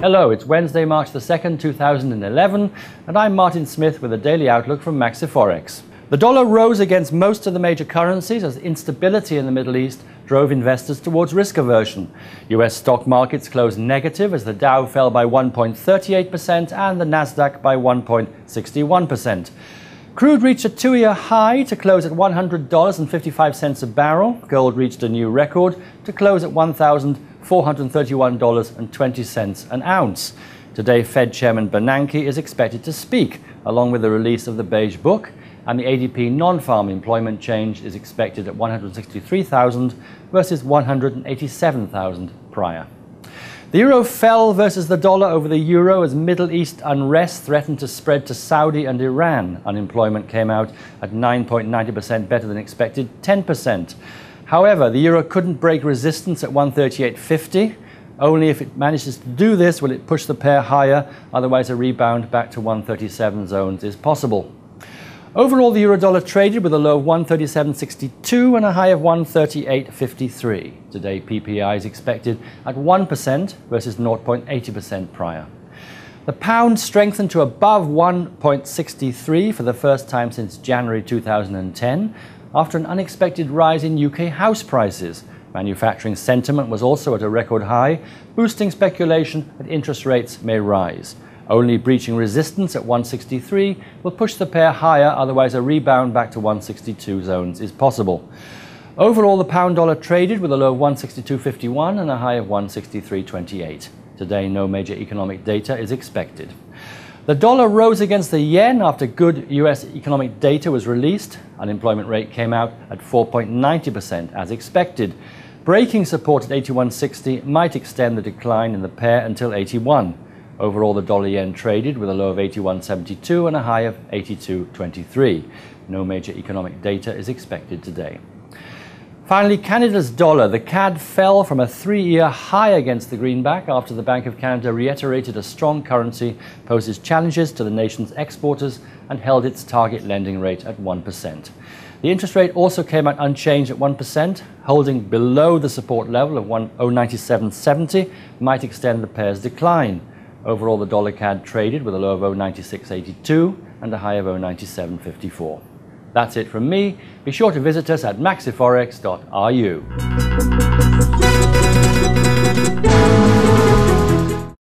Hello, it's Wednesday, March the 2nd, 2011, and I'm Martin Smith with a daily outlook from Maxiforex. The dollar rose against most of the major currencies as instability in the Middle East drove investors towards risk aversion. US stock markets closed negative as the Dow fell by 1.38% and the Nasdaq by 1.61%. Crude reached a two-year high to close at $100.55 a barrel. Gold reached a new record to close at $1,431.20 an ounce. Today, Fed Chairman Bernanke is expected to speak, along with the release of the Beige Book, and the ADP non-farm employment change is expected at 163,000 versus 187,000 prior. The euro fell versus the dollar over the euro as Middle East unrest threatened to spread to Saudi and Iran. Unemployment came out at 9.90%, better than expected, 10%. However, the euro couldn't break resistance at 138.50. Only if it manages to do this will it push the pair higher, otherwise a rebound back to 137 zones is possible. Overall, the euro-dollar traded with a low of 137.62 and a high of 138.53. Today, PPI is expected at 1% versus 0.80% prior. The pound strengthened to above 1.63 for the first time since January 2010, after an unexpected rise in UK house prices. Manufacturing sentiment was also at a record high, boosting speculation that interest rates may rise. Only breaching resistance at 163 will push the pair higher, otherwise a rebound back to 162 zones is possible. Overall, the pound-dollar traded with a low of 162.51 and a high of 163.28. Today, no major economic data is expected. The dollar rose against the yen after good US economic data was released. Unemployment rate came out at 4.90% as expected. Breaking support at 81.60 might extend the decline in the pair until 81. Overall, the dollar-yen traded with a low of 81.72 and a high of 82.23. No major economic data is expected today. Finally, Canada's dollar. The CAD fell from a three-year high against the greenback after the Bank of Canada reiterated a strong currency poses challenges to the nation's exporters and held its target lending rate at 1%. The interest rate also came out unchanged at 1%, holding below the support level of 0.9770 might extend the pair's decline. Overall, the dollar-CAD traded with a low of 0.9682 and a high of 0.9754. That's it from me. Be sure to visit us at maxiforex.ru.